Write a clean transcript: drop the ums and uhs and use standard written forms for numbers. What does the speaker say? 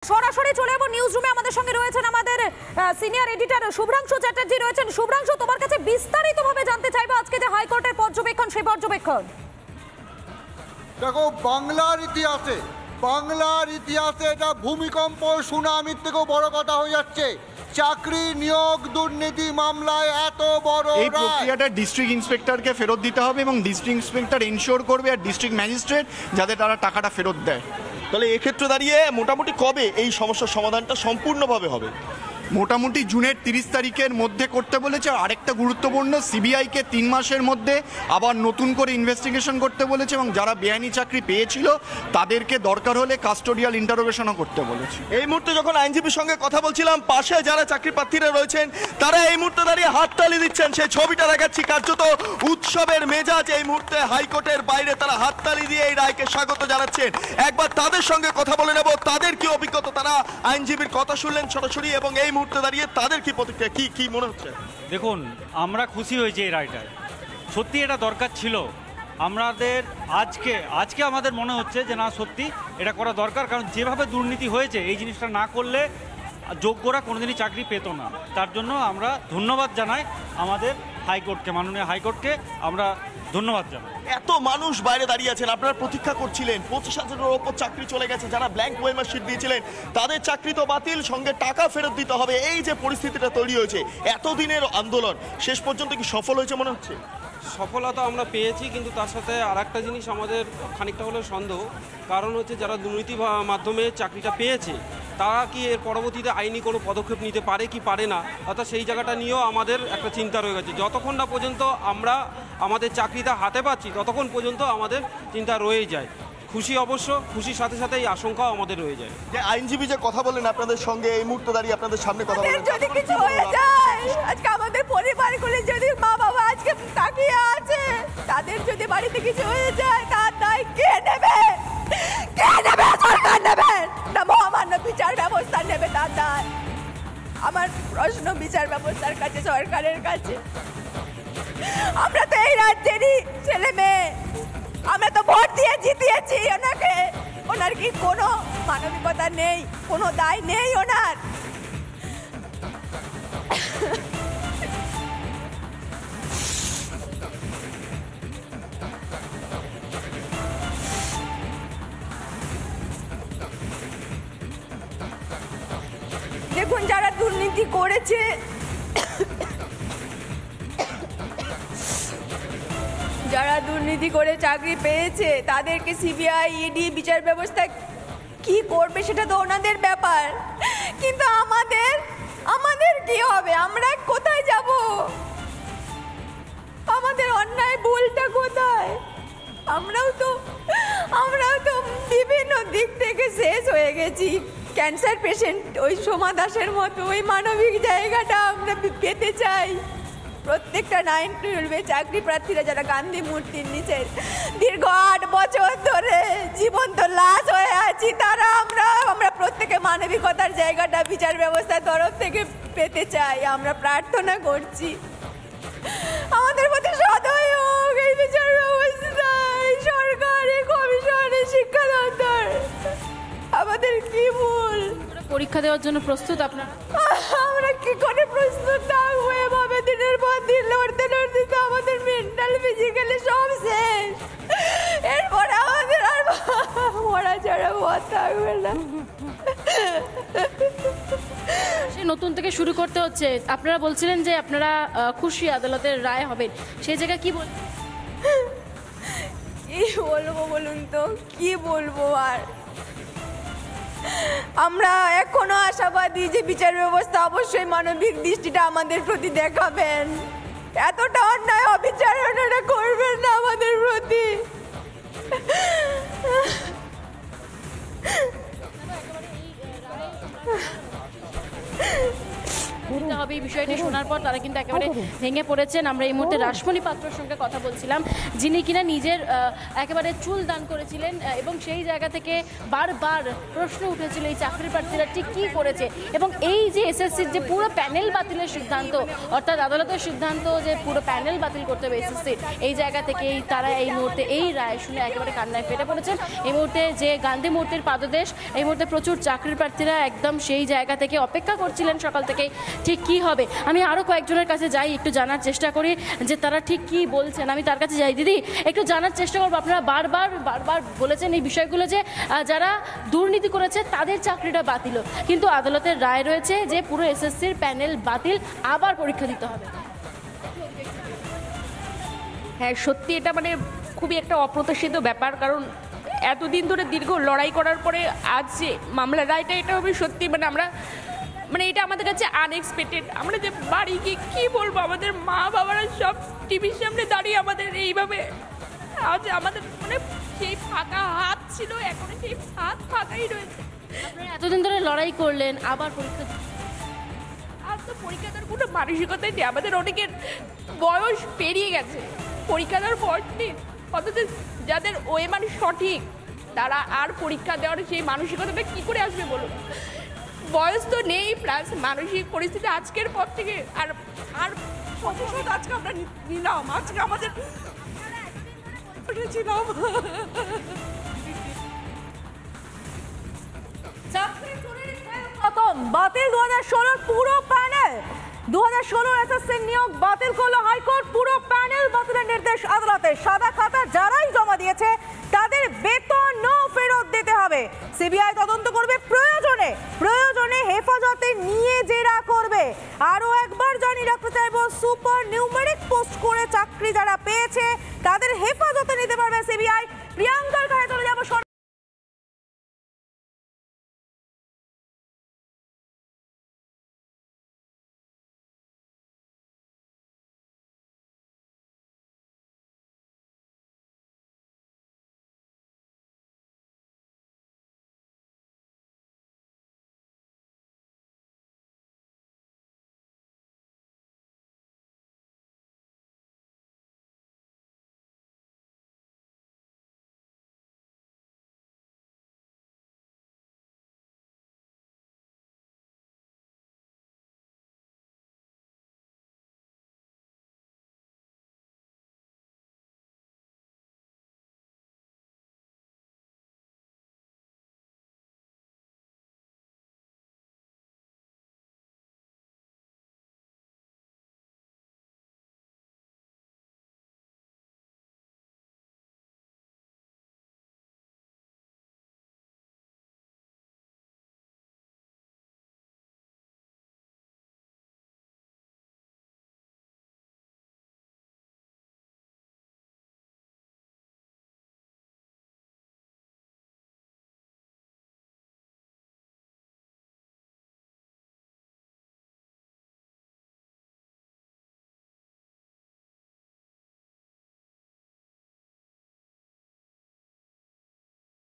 সরাসরি চলে যাব নিউজ রুমে। আমাদের সঙ্গে রয়েছেন আমাদের সিনিয়র এডিটর শুভ্রাংশু চ্যাটার্জি রয়েছেন। শুভ্রাংশু, তোমার কাছে বিস্তারিতভাবে জানতে চাইবো আজকে যে হাইকোর্টের পর্যবেক্ষণ, সেই পর্যবেক্ষণ। দেখো, বাংলার ইতিহাসে এটা ভূমিকম্প সুনামির থেকেও বড় কথা হয়ে যাচ্ছে। চাকরি নিয়োগ দুর্নীতি মামলায় এত বড় এই প্রক্রিয়াটা ডিস্ট্রিক্ট ইন্সপেক্টরকে ফেরত দিতে হবে এবং ডিস্ট্রিক্ট ইন্সপেক্টর এনশিওর করবে আর ডিস্ট্রিক্ট ম্যাজিস্ট্রেট যাতে তারা টাকাটা ফেরত দেয়। তাহলে এক্ষেত্রে দাঁড়িয়ে মোটামুটি কবে এই সমস্যার সমাধানটা সম্পূর্ণভাবে হবে? মোটামুটি জুনের 30 তারিখের মধ্যে করতে বলেছে। আর আরেকটা গুরুত্বপূর্ণ, সিবিআইকে 3 মাসের মধ্যে আবার নতুন করে ইনভেস্টিগেশন করতে বলেছে এবং যারা বেআইনি চাকরি পেয়েছিল তাদেরকে দরকার হলে কাস্টোডিয়াল ইন্টারোগেশনও করতে বলেছে। এই মুহূর্তে যখন আইনজীবীর সঙ্গে কথা বলছিলাম, পাশে যারা চাকরি প্রার্থীরা রয়েছেন তারা এই মুহূর্তে দাঁড়িয়ে হাততালি দিচ্ছেন। সেই ছবিটা দেখাচ্ছি, কার্যত উৎসবের মেজাজ এই মুহূর্তে হাইকোর্টের বাইরে। তারা হাততালি দিয়ে এই রায়কে স্বাগত জানাচ্ছেন। একবার তাদের সঙ্গে কথা বলে নেব, তাদের কি অভিজ্ঞতা, তারা আইনজীবীর কথা শুনলেন সরাসরি এবং এই মুহূর্তে দাঁড়িয়ে তাদের কি প্রতিক্রিয়া, কি মনে হচ্ছে? দেখুন, আমরা খুশি হয়েছি এই রায়টায়। সত্যি এটা দরকার ছিল আমাদের। আজকে আমাদের মনে হচ্ছে যে না, সত্যি এটা করা দরকার। কারণ যেভাবে দুর্নীতি হয়েছে, এই জিনিসটা না করলে যোগ্যরা কোনোদিনই চাকরি পেত না। তার জন্য আমরা ধন্যবাদ জানাই আমাদের হাইকোর্টকে, মাননীয় হাইকোর্টকে আমরা ধন্যবাদ জানাই। এত মানুষ বাইরে দাঁড়িয়ে আছেন, আপনারা প্রতীক্ষা করছিলেন। 25,000-এর ওপর চাকরি চলে গেছে। যারা ব্ল্যাঙ্ক ওয়েমার শিট দিয়েছিলেন তাদের চাকরি তো বাতিল, সঙ্গে টাকা ফেরত দিতে হবে। এই যে পরিস্থিতিটা তৈরি হয়েছে, এতদিনের আন্দোলন শেষ পর্যন্ত কি সফল হয়েছে মনে হচ্ছে? সফলতা আমরা পেয়েছি, কিন্তু তার সাথে আর একটা জিনিস আমাদের খানিকটা হলেও সন্দেহ। কারণ হচ্ছে যারা দুর্নীতি মাধ্যমে চাকরিটা পেয়েছে তারা কি এর পরবর্তীতে আইনি কোনো পদক্ষেপ নিতে পারে কি পারে না, অর্থাৎ সেই জায়গাটা নিয়েও আমাদের একটা চিন্তা রয়ে গেছে। যতক্ষণ না পর্যন্ত আমরা আমাদের চাকরিটা হাতে পাচ্ছি ততক্ষণ পর্যন্ত আমাদের চিন্তা রয়েই যায়। খুশি অবশ্য, খুশির সাথে সাথে এই আশঙ্কাও আমাদের রয়ে যায়। যে আইনজীবী যে কথা বলেন আপনাদের সঙ্গে, এই মুহূর্তে দাঁড়িয়ে আপনাদের সামনে কথা বলেন, যদি কিছু হয়ে যায়, আজকে আমাদের পরিবারগুলো যদি মা বাবা আজকে তাকিয়ে আছে, তাদের যদি বাড়িতে কিছু হয়ে যায়, তার দায় কে নেবে? সরকার নেবে না মহামান্য বিচার ব্যবস্থা নেবে তার দায়? আমার প্রশ্ন বিচার ব্যবস্থার কাছে, সরকারের কাছে। আমরা তো এই রাজ্যেরই ছেলে মেয়ে, আমরা তো ভোট দিয়ে জিতিয়েছি ওনাকে। ওনার কি কোনো মানবিকতা নেই? কোনো দায় নেই ওনার? দেখুন, যারা দুর্নীতি করেছে, যারা দুর্নীতি করে চাকরি পেয়েছে তাদেরকে সিবিআই, ইডি, বিচার ব্যবস্থা কি করবে সেটা তো ওনাদের ব্যাপার। কিন্তু আমাদের কি হবে? আমরা কোথায় যাব? আমাদের অন্যায় ভুলটা কোথায়? আমরাও তো বিভিন্ন দিক থেকে শেষ হয়ে গেছি। ক্যান্সার পেশেন্ট ওই সোমা দাসের মতো ওই মানবিক জায়গাটা আমরা পেতে চাই। প্রত্যেকটা 9-12 চাকরি প্রার্থীরা যারা গান্ধী মূর্তির নিচে দীর্ঘ 8 বছর ধরে জীবন্ত লাশ হয়ে আছি, তারা আমরা প্রত্যেকে মানবিকতার জায়গাটা বিচার ব্যবস্থার তরফ থেকে পেতে চাই। আমরা প্রার্থনা করছি আমাদের প্রতি সদয় হোক এই বিচার ব্যবস্থা, এই সরকার, এই কমিশন, এই শিক্ষা দপ্তর। আমাদের কি ভুল? পরীক্ষা দেওয়ার জন্য প্রস্তুত আপনারা? আমরা কি করে প্রস্তুত থাকবো? এভাবে দিনের পর দিন লড়তে তো আমাদের মেন্টাল ফিজিক্যালি সব শেষ। এরপরে আমাদের আর মরা ছাড়া পথ থাকবে না। সে নতুন থেকে শুরু করতে হচ্ছে। আপনারা বলছিলেন যে আপনারা খুশি আদালতের রায় হবেন, সেই জায়গায় কি বলবেন? কি বলবো বলুন তো, কি বলবো আর? আমরা এখনো আশাবাদী যে বিচার ব্যবস্থা অবশ্যই মানবিক দৃষ্টিটা আমাদের প্রতি দেখাবেন। এতটা অন্যায় অবিচার ওনারা করবেন না আমাদের প্রতি। হবে এই বিষয়টি শোনার পর তারা কিন্তু একেবারে ভেঙে পড়েছেন। আমরা এই মুহূর্তে রাসমণি পাত্রর সঙ্গে কথা বলছিলাম, যিনি কিনা নিজের একেবারে চুল দান করেছিলেন এবং সেই জায়গা থেকে বারবার প্রশ্ন উঠেছিল এই চাকরি প্রার্থীরা ঠিক কী করেছে, এবং এই যে এসএসসির যে পুরো প্যানেল বাতিলের সিদ্ধান্ত, অর্থাৎ আদালতের সিদ্ধান্ত যে পুরো প্যানেল বাতিল করতে হবে এসএসসির, এই জায়গা থেকেই তারা এই মুহূর্তে এই রায় শুনে একেবারে কান্নায় ফেটে পড়েছেন। এই মুহূর্তে যে গান্ধী মূর্তির পাদদেশ, এই মুহূর্তে প্রচুর চাকরির প্রার্থীরা একদম সেই জায়গা থেকে অপেক্ষা করছিলেন সকাল থেকেই ঠিক কী হবে। আমি আরও কয়েকজনের কাছে যাই, একটু জানার চেষ্টা করি যে তারা ঠিক কী বলছেন। আমি তার কাছে যাই। দিদি, একটু জানার চেষ্টা করবো, আপনারা বারবার বলেছেন এই বিষয়গুলো যে যারা দুর্নীতি করেছে তাদের চাকরিটা বাতিল, কিন্তু আদালতের রায় রয়েছে যে পুরো এসএসসির প্যানেল বাতিল, আবার পরীক্ষা দিতে হবে। হ্যাঁ, সত্যি এটা মানে খুবই একটা অপ্রত্যাশিত ব্যাপার, কারণ এতদিন ধরে দীর্ঘ লড়াই করার পরে আজ যে মামলার রায়টা, এটা হবে সত্যি মানে এটা আমাদের কাছে আনএক্সপেক্টেড। আমরা যে বাড়ি গিয়ে কী বলবো, আমাদের মা বাবারা সব টিভির সামনে দাঁড়িয়ে আমাদের এইভাবে, আজ আমাদের মানে সেই ফাঁকা হাত ছিল, এখন সেই হাত ফাঁকাই রয়েছে। আপনারা এতদিন ধরে লড়াই করলেন, আবার পরীক্ষা আর তো পরীক্ষা দেওয়ার কোনো মানসিকতাই নেই, আমাদের অনেকের বয়স পেরিয়ে গেছে পরীক্ষা দেওয়ার পর নেই, অথচ যাদের মানে সঠিক তারা আর পরীক্ষা দেওয়ার সেই মানসিকতাটা কী করে আসবে বলুন। বয়স তো নেই, প্লাস মানসিক পরিস্থিতি আজকের পর থেকে আর আর প্রতিশোধ আজকে আমরা নিলাম, আজকে আমাদের ছিলাম। প্রথম বাতিল 2016 পুরো প্যানেল, 2016 এসএসসির নিয়োগ বাতিল করলো হাইকোর্ট, পুরো প্যানেল বাতিলের নির্দেশ আদালতের। সাদা খাতা যারাই জমা দিয়েছে তাদের বেতনও ফেরত দিতে হবে। সিবিআই তদন্ত করবে, প্রয়োজনে হেফাজতে নিয়ে জেরা করবে। আরও একবার জানিয়ে রাখতে চাইবো, সুপার নিউমেরিক পোস্ট করে চাকরি যারা পেয়েছে তাদের হেফাজত